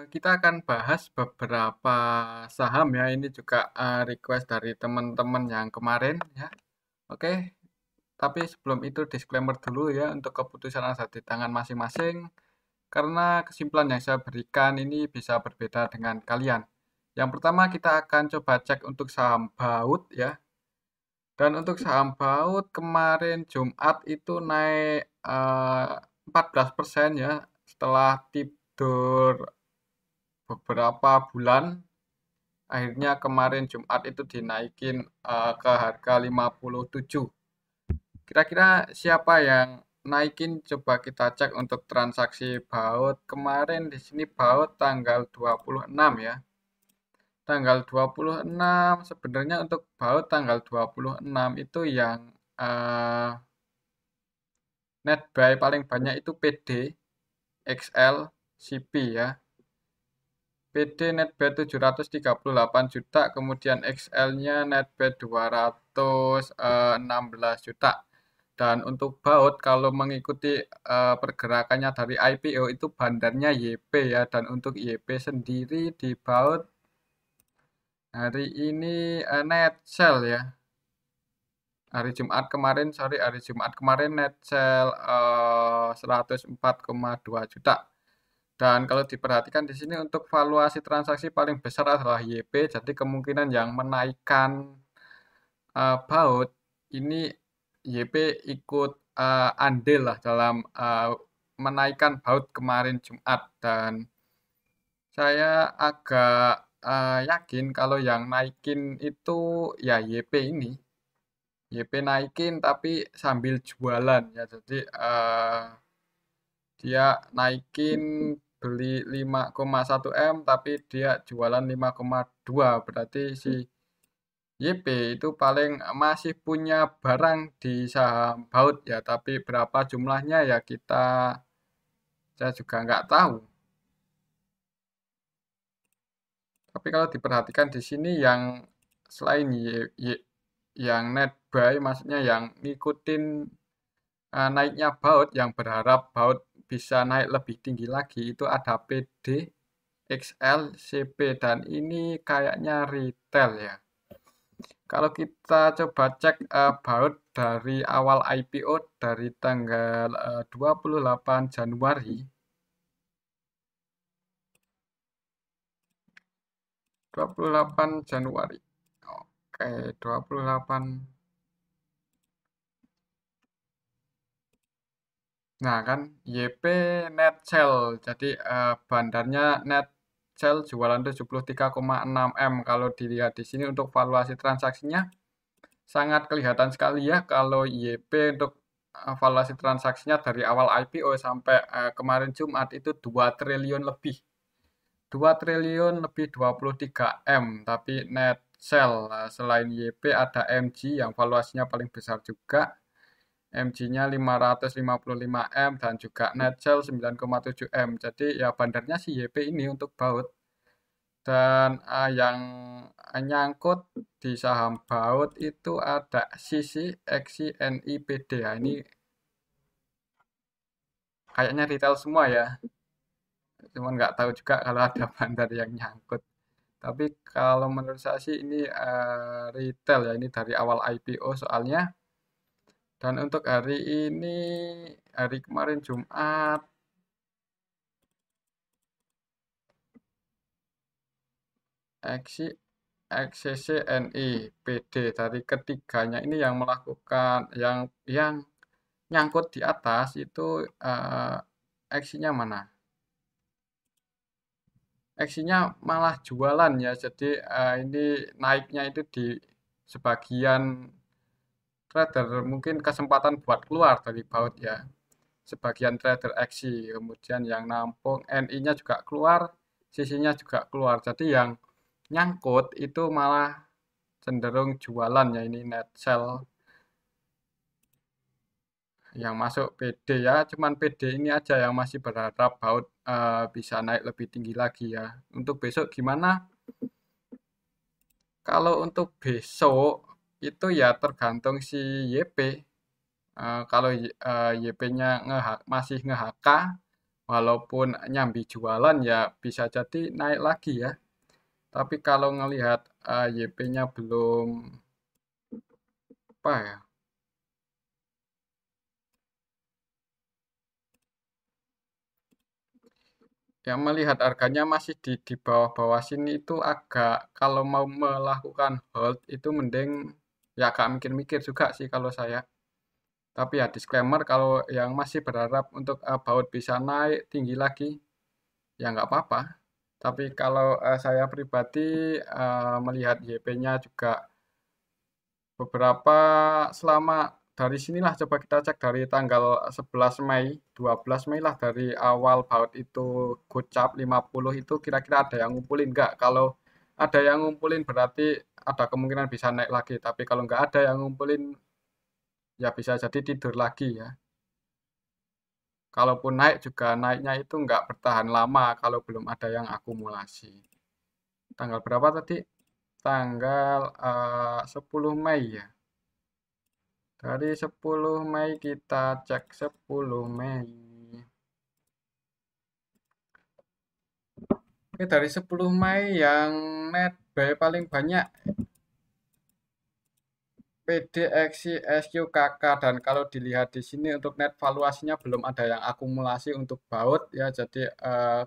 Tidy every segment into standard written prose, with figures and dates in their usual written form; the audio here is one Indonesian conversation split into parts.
Kita akan bahas beberapa saham ya. Ini juga request dari teman-teman yang kemarin ya. Oke, tapi sebelum itu disclaimer dulu ya untuk keputusan ada di tangan masing-masing. Karena kesimpulan yang saya berikan ini bisa berbeda dengan kalian. Yang pertama kita akan coba cek untuk saham baut ya. Dan untuk saham baut kemarin Jumat itu naik 14% ya setelah tidur beberapa bulan. Akhirnya kemarin Jumat itu dinaikin ke harga 57. Kira-kira siapa yang naikin? Coba kita cek untuk transaksi baut. Kemarin di sini baut tanggal 26 ya. Tanggal 26 sebenarnya untuk baut tanggal 26 itu yang net buy paling banyak itu PD, XL, CP ya. PD net buy 738 juta, kemudian XL-nya net buy 216 juta. Dan untuk baut kalau mengikuti pergerakannya dari IPO itu bandarnya YP ya. Dan untuk YP sendiri di baut hari ini net sell ya. Hari Jumat kemarin net sell 104,2 juta. Dan kalau diperhatikan di sini untuk valuasi transaksi paling besar adalah YP, jadi kemungkinan yang menaikkan baut ini YP ikut andil lah dalam menaikkan baut kemarin Jumat. Dan saya agak yakin kalau yang naikin itu ya YP ini. YP naikin tapi sambil jualan ya, jadi dia naikin beli 5,1 M tapi dia jualan 5,2, berarti si YP itu paling masih punya barang di saham baut ya, tapi berapa jumlahnya ya saya juga nggak tahu. Tapi kalau diperhatikan di sini yang selain yang net buy, maksudnya yang ngikutin naiknya baut, yang berharap baut bisa naik lebih tinggi lagi, itu ada PD, XL, CP, dan ini kayaknya retail ya. Kalau kita coba cek baut dari awal IPO dari tanggal 28 Januari 28 Januari. Oke, 28. Nah kan YP net sell, jadi bandarnya net sell jualan 73,6 M. Kalau dilihat di sini untuk valuasi transaksinya sangat kelihatan sekali ya kalau YP untuk valuasi transaksinya dari awal IPO sampai kemarin Jumat itu 2 triliun lebih. 2 triliun lebih 23 M, tapi net sell selain YP ada MG yang valuasinya paling besar juga. MG-nya 555 M dan juga net sell 9,7 M. Jadi ya bandarnya si YP ini untuk baut. Dan yang nyangkut di saham baut itu ada CC, XI, NI, PD. Nah, ini kayaknya retail semua ya. Cuman nggak tahu juga kalau ada bandar yang nyangkut. Tapi kalau menurut saya sih ini retail ya. Ini dari awal IPO soalnya. Dan untuk hari ini, hari kemarin Jumat, XI, XCC, NI, PD dari ketiganya ini yang melakukan yang nyangkut di atas itu XI-nya mana? XI-nya malah jualan ya. Jadi ini naiknya itu di sebagian trader mungkin kesempatan buat keluar dari baut ya. Sebagian trader XI, kemudian yang nampung NI-nya juga keluar, CC-nya juga keluar. Jadi yang nyangkut itu malah cenderung jualan ya, ini net sell. Yang masuk PD ya, cuman PD ini aja yang masih berharap baut bisa naik lebih tinggi lagi ya. Untuk besok gimana? Kalau untuk besok itu ya tergantung si YP. Kalau YP-nya masih nge-HK, walaupun nyambi jualan ya bisa jadi naik lagi ya. Tapi kalau ngelihat YP-nya belum apa ya, yang melihat harganya masih di bawah-bawah sini itu agak kalau mau melakukan hold itu mending ya agak mikir-mikir juga sih kalau saya. Tapi ya disclaimer kalau yang masih berharap untuk baut bisa naik tinggi lagi ya nggak apa-apa. Tapi kalau saya pribadi melihat YP-nya juga beberapa selama dari sinilah coba kita cek dari tanggal 11 Mei, 12 Mei lah dari awal baut itu gocap 50 itu kira-kira ada yang ngumpulin nggak? Kalau ada yang ngumpulin berarti ada kemungkinan bisa naik lagi. Tapi kalau nggak ada yang ngumpulin ya bisa jadi tidur lagi ya. Kalaupun naik juga naiknya itu nggak bertahan lama kalau belum ada yang akumulasi. Tanggal berapa tadi? Tanggal 10 Mei ya. Dari 10 Mei kita cek 10 Mei. Oke, dari 10 Mei yang net buy paling banyak PDXI, SQKK dan kalau dilihat di sini untuk net valuasinya belum ada yang akumulasi untuk baut ya. Jadi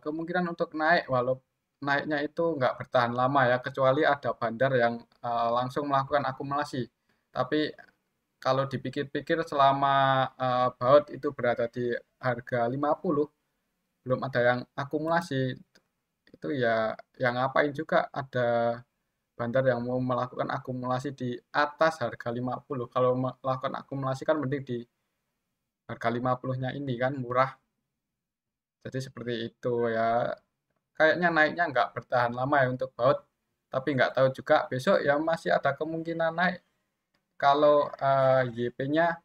kemungkinan untuk naik walau naiknya itu nggak bertahan lama ya kecuali ada bandar yang langsung melakukan akumulasi. Tapi kalau dipikir-pikir selama baut itu berada di harga 50 belum ada yang akumulasi itu ya yang ngapain juga ada bandar yang mau melakukan akumulasi di atas harga 50. Kalau melakukan akumulasi kan mending di harga 50-nya ini kan murah. Jadi seperti itu ya. Kayaknya naiknya nggak bertahan lama ya untuk baut. Tapi nggak tahu juga besok ya masih ada kemungkinan naik. Kalau YP-nya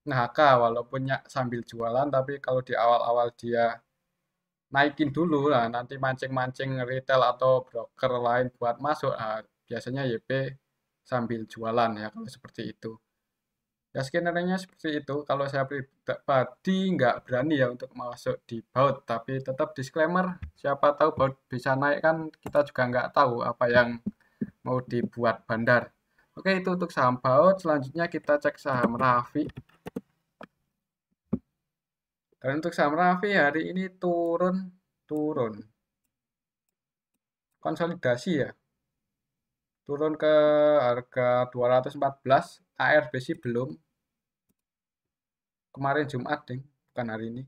NHK walaupun sambil jualan tapi kalau di awal-awal dia naikin dulu lah nanti mancing-mancing retail atau broker lain buat masuk biasanya YP sambil jualan ya kalau seperti itu ya skenario seperti itu kalau saya pribadi nggak berani ya untuk masuk di baut tapi tetap disclaimer siapa tahu baut bisa naik kan kita juga nggak tahu apa yang mau dibuat bandar. Oke itu untuk saham baut selanjutnya kita cek saham Rafi. Dan untuk saham Rafi hari ini turun turun konsolidasi ya turun ke harga 214. ARB sih belum, kemarin Jumat ding bukan hari ini.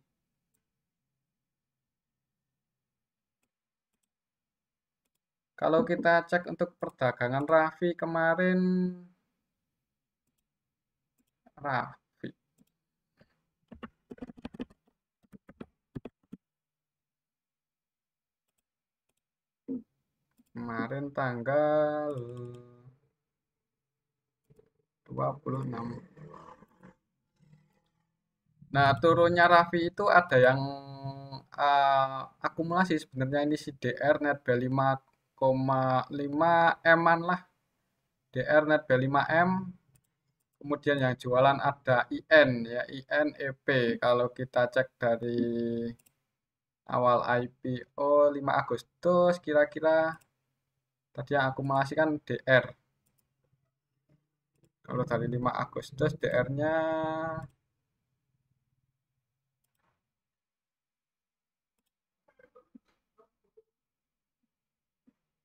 Kalau kita cek untuk perdagangan Rafi kemarin, Rafi kemarin tanggal 26. Nah, turunnya Raffi itu ada yang akumulasi sebenarnya ini si DR net B5,5 M-an lah. DR net B5M. Kemudian yang jualan ada IN ya, INEP. Kalau kita cek dari awal IPO 5 Agustus kira-kira tadi yang akumulasi kan DR. Kalau dari 5 Agustus DR-nya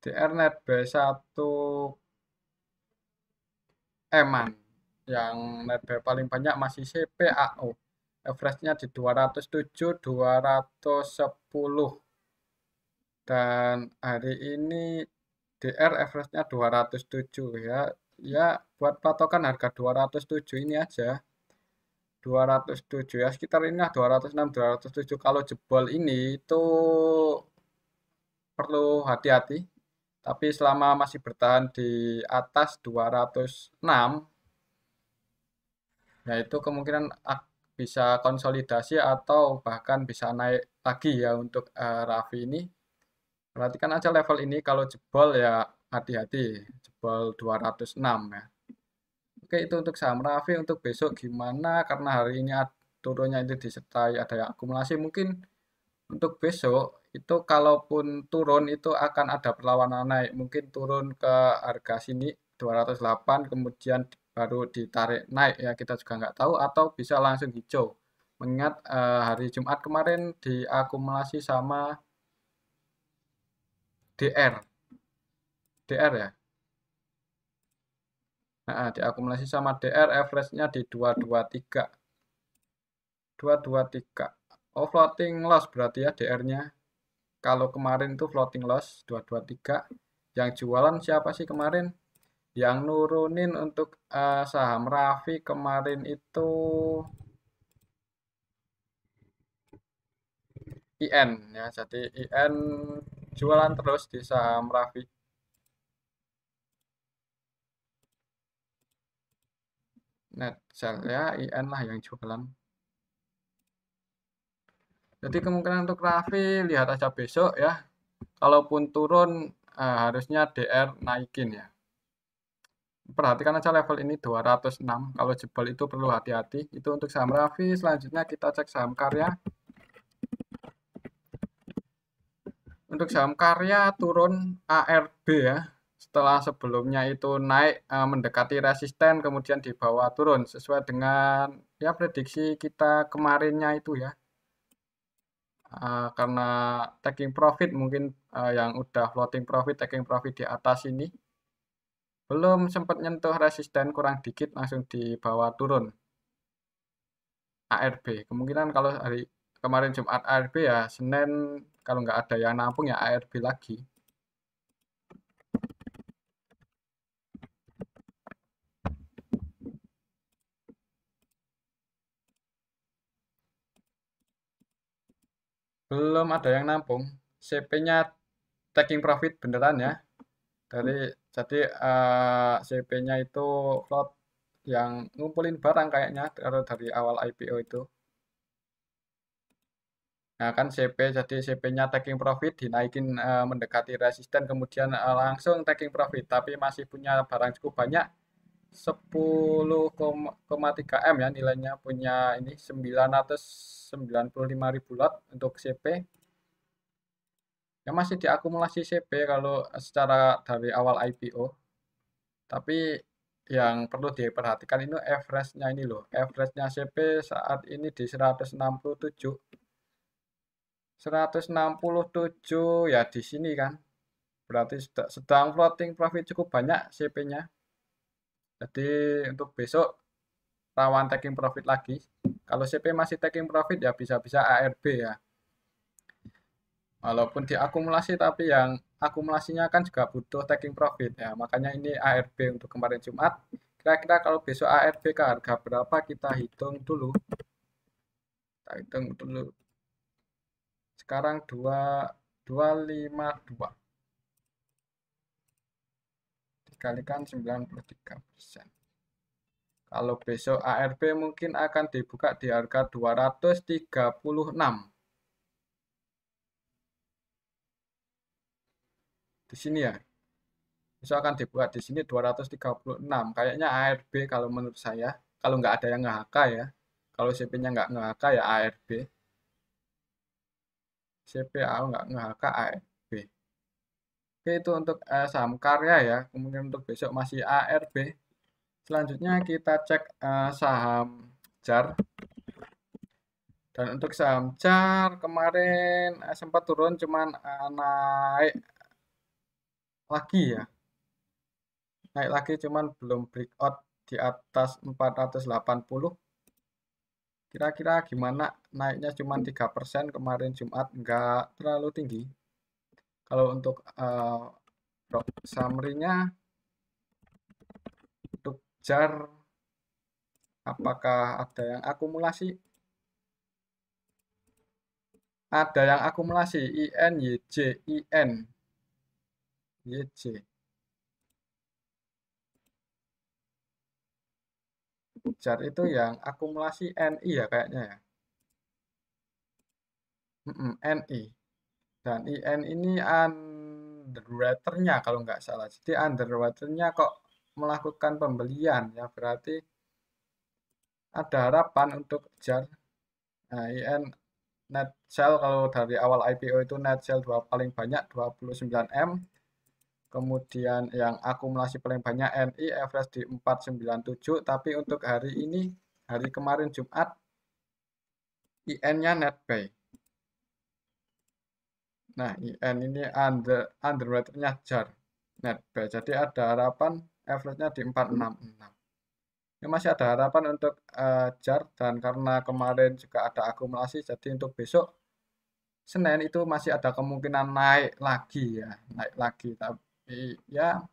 DR net B1 M-an. Yang net paling banyak masih CPAO. Average-nya di 207, 210. Dan hari ini DR average-nya 207 ya. Ya buat patokan harga 207 ini aja. 207 ya sekitar ini lah 206, 207. Kalau jebol ini itu perlu hati-hati. Tapi selama masih bertahan di atas 206, ya itu kemungkinan bisa konsolidasi atau bahkan bisa naik lagi ya untuk Raffi ini. Perhatikan aja level ini kalau jebol ya hati-hati, jebol 206 ya. Oke itu untuk saham Raffi untuk besok gimana karena hari ini turunnya itu disertai ada yang akumulasi mungkin Untuk besok itu kalaupun turun itu akan ada perlawanan naik. Mungkin turun ke harga sini 208 kemudian baru ditarik naik ya kita juga nggak tahu atau bisa langsung hijau. Mengingat hari Jumat kemarin diakumulasi sama DR. DR ya. Nah, diakumulasi sama DR average-nya di 223. 223. Oh, floating loss berarti ya DR-nya. Kalau kemarin tuh floating loss 223. Yang jualan siapa sih kemarin? Yang nurunin untuk saham Raffi kemarin itu IN ya. Jadi IN jualan terus di saham Raffi. Net sell ya, IN lah yang jualan. Jadi kemungkinan untuk Raffi lihat aja besok ya. Kalaupun turun harusnya DR naikin ya. Perhatikan aja level ini 206. Kalau jebol itu perlu hati-hati. Itu untuk saham Raffi. Selanjutnya kita cek saham Karya. Untuk saham Karya turun ARB ya. Setelah sebelumnya itu naik mendekati resisten kemudian di bawah turun sesuai dengan ya prediksi kita kemarinnya itu ya. Karena taking profit mungkin yang udah floating profit, taking profit di atas ini belum sempat nyentuh resisten kurang dikit langsung di bawah turun ARB. Kemungkinan kalau hari kemarin Jumat ARB ya Senin kalau nggak ada yang nampung ya ARB lagi. Belum ada yang nampung. CP-nya taking profit beneran ya. Dari jadi CP-nya itu float yang ngumpulin barang kayaknya kalau dari awal IPO itu. Nah, kan CP jadi CP-nya taking profit dinaikin mendekati resisten kemudian langsung taking profit tapi masih punya barang cukup banyak 10,3 M ya nilainya punya ini 995.000 lot untuk CP. Ya masih diakumulasi CP kalau secara dari awal IPO. Tapi yang perlu diperhatikan ini average-nya ini loh. Average-nya CP saat ini di 167. 167 ya di sini kan. Berarti sedang floating profit cukup banyak CP-nya. Jadi untuk besok rawan taking profit lagi. Kalau CP masih taking profit ya bisa-bisa ARB ya. Walaupun diakumulasi tapi yang akumulasinya kan juga butuh taking profit ya. Makanya ini ARB untuk kemarin Jumat. Kira-kira kalau besok ARB ke harga berapa kita hitung dulu. Kita hitung dulu. Sekarang 252 dikalikan 93%. Kalau besok ARB mungkin akan dibuka di harga 236. Di sini ya. Besok akan dibuka di sini 236. Kayaknya ARB kalau menurut saya. Kalau nggak ada yang nge-HK ya. Kalau CP-nya nggak nge-HK ya ARB. CPA nggak nge-HK ARB. Oke itu untuk saham Karya ya. Kemudian untuk besok masih ARB. Selanjutnya kita cek saham JAR. Dan untuk saham JAR kemarin sempat turun cuman naik lagi ya. Naik lagi cuman belum breakout di atas 480. Kira-kira gimana naiknya cuman 3% kemarin Jumat nggak terlalu tinggi. Kalau untuk summary-nya untuk JAR apakah ada yang akumulasi? Ada yang akumulasi IN YJ IN YJ. JAR itu yang akumulasi NI ya kayaknya ya. NI. Dan IN ini underwater-nya kalau nggak salah. Jadi underwater-nya kok melakukan pembelian ya berarti ada harapan untuk JAR. Nah, IN net sell kalau dari awal IPO itu net sell paling banyak 29 M. Kemudian yang akumulasi paling banyak NI average di 497, tapi untuk hari ini, hari kemarin Jumat, IN-nya net buy. Nah, IN ini underwriter-nya jar net buy. Jadi ada harapan average-nya di 466. Ini masih ada harapan untuk jar, dan karena kemarin juga ada akumulasi, jadi untuk besok Senin itu masih ada kemungkinan naik lagi ya, naik lagi. Tapi ya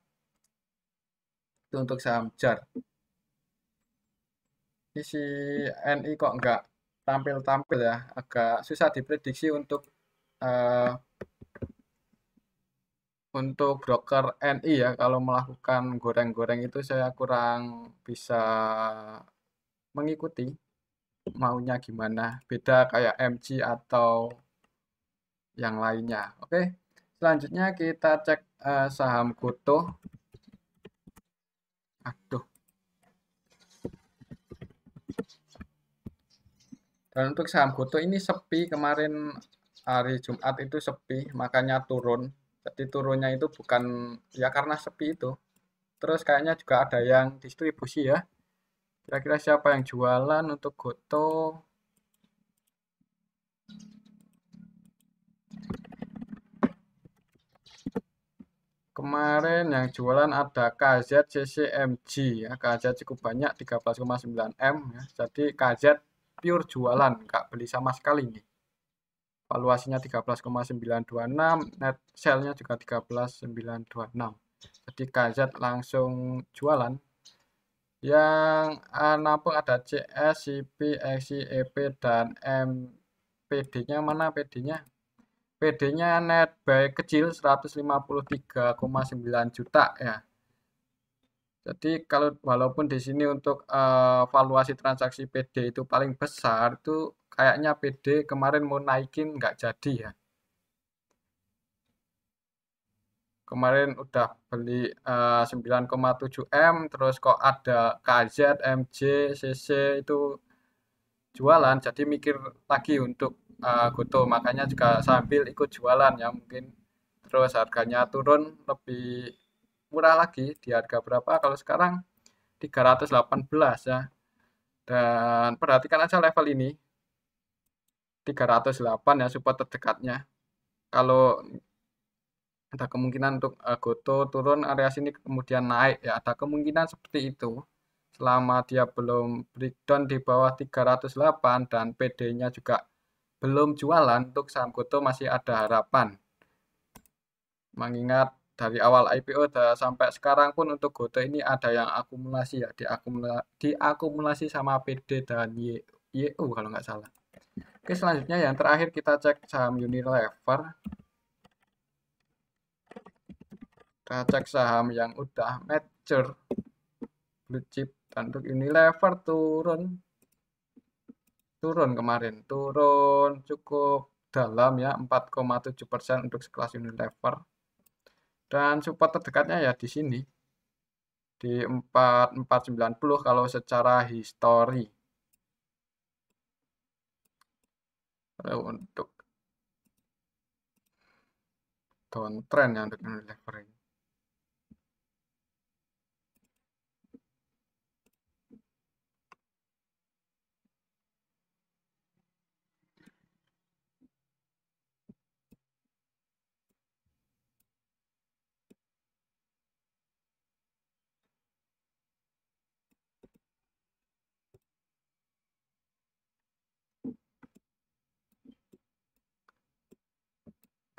itu untuk saham jar. Ini si NI kok nggak tampil-tampil ya, agak susah diprediksi uh, untuk broker NI ya. Kalau melakukan goreng-goreng itu saya kurang bisa mengikuti maunya gimana. Beda kayak MG atau yang lainnya. Oke, selanjutnya kita cek saham Goto. Aduh. Dan untuk saham Goto ini sepi kemarin hari Jumat itu sepi, makanya turun. Jadi turunnya itu bukan ya karena sepi itu. Terus kayaknya juga ada yang distribusi ya. Kira-kira siapa yang jualan untuk Goto? Kemarin yang jualan ada KZ CCMG ya. KZ cukup banyak 13,9 M ya. Jadi KZ pure jualan, nggak beli sama sekali nih. Valuasinya 13,926, net sell-nya juga 13,926. Jadi KZ langsung jualan. Yang nampung ada CS, CP, XI, EP, dan MPD-nya mana PD-nya? PD-nya net buy kecil 153,9 juta ya. Jadi kalau walaupun di sini untuk valuasi transaksi PD itu paling besar, itu kayaknya PD kemarin mau naikin nggak jadi ya. Kemarin udah beli 9,7 M, terus kok ada KZ, MJ, CC itu jualan, jadi mikir lagi untuk Goto, makanya juga sambil ikut jualan ya mungkin. Terus harganya turun lebih murah lagi, di harga berapa kalau sekarang 318 ya. Dan perhatikan aja level ini 308 ya, support terdekatnya. Kalau ada kemungkinan untuk Goto turun area sini kemudian naik ya, ada kemungkinan seperti itu selama dia belum breakdown di bawah 308 dan PD-nya juga belum jualan. Untuk saham Goto masih ada harapan, mengingat dari awal IPO sampai sekarang pun untuk Goto ini ada yang akumulasi ya, diakumulasi sama PD dan YU kalau nggak salah. Oke, selanjutnya yang terakhir kita cek saham Unilever. Kita cek saham yang udah mature, blue chip. Dan untuk Unilever turun kemarin, turun cukup dalam ya, 4,7% untuk sekelas Unilever. Dan support terdekatnya ya di sini, di 4490 kalau secara histori. Lalu untuk downtrend ya untuk Unilever ini.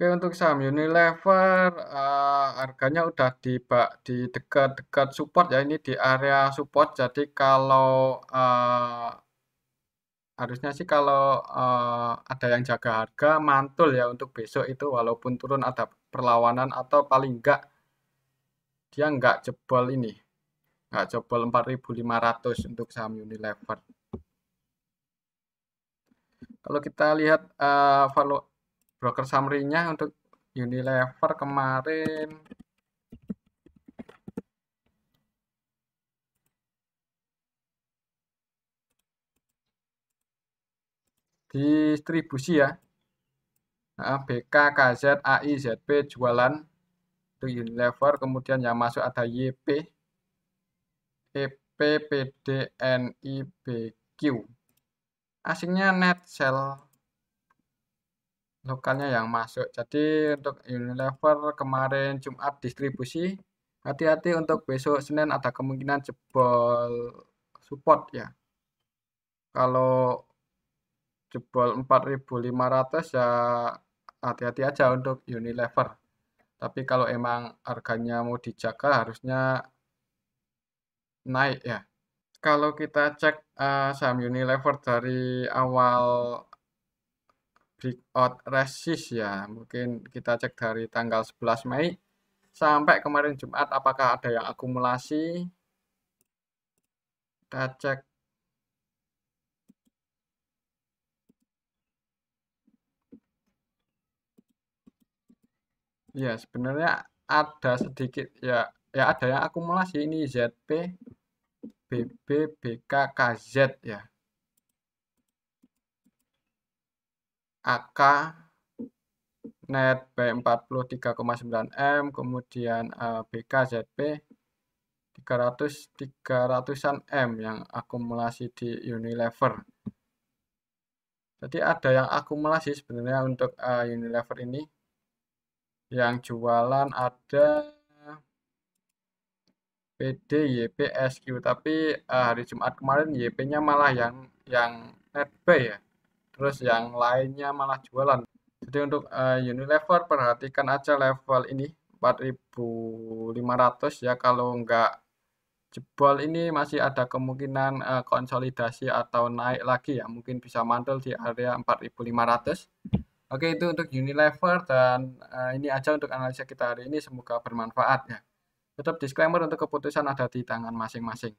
Oke, untuk saham Unilever harganya udah di dekat-dekat support ya, ini di area support. Jadi kalau harusnya sih kalau ada yang jaga harga mantul ya untuk besok itu, walaupun turun ada perlawanan atau paling enggak dia enggak jebol ini, enggak jebol 4.500 untuk saham Unilever. Kalau kita lihat broker summary-nya untuk Unilever kemarin distribusi ya. BK, KZ, AI, ZP jualan untuk Unilever, kemudian yang masuk ada YP, EP, PD, NI, BQ. Asingnya net sell, lokalnya yang masuk. Jadi untuk Unilever kemarin Jumat distribusi. Hati-hati untuk besok Senin ada kemungkinan jebol support ya. Kalau jebol 4.500 ya hati-hati aja untuk Unilever. Tapi kalau emang harganya mau dijaga harusnya naik ya. Kalau kita cek saham Unilever dari awal breakout resist ya, mungkin kita cek dari tanggal 11 Mei sampai kemarin Jumat apakah ada yang akumulasi. Kita cek. Ya, sebenarnya ada sedikit ya, ada yang akumulasi ini ZP, BB, BK, KZ ya. AK net by 43,9 M, kemudian BK, ZP 300-300an M yang akumulasi di Unilever. Jadi ada yang akumulasi sebenarnya untuk Unilever ini. Yang jualan ada PD, YP, SQ, tapi hari Jumat kemarin YP-nya malah yang net buy ya. Terus yang lainnya malah jualan. Jadi untuk Unilever perhatikan aja level ini 4.500 ya. Kalau nggak jebol ini masih ada kemungkinan konsolidasi atau naik lagi ya. Mungkin bisa mantul di area 4.500. Oke, itu untuk Unilever dan ini aja untuk analisa kita hari ini. Semoga bermanfaat ya. Tetap disclaimer untuk keputusan ada di tangan masing-masing.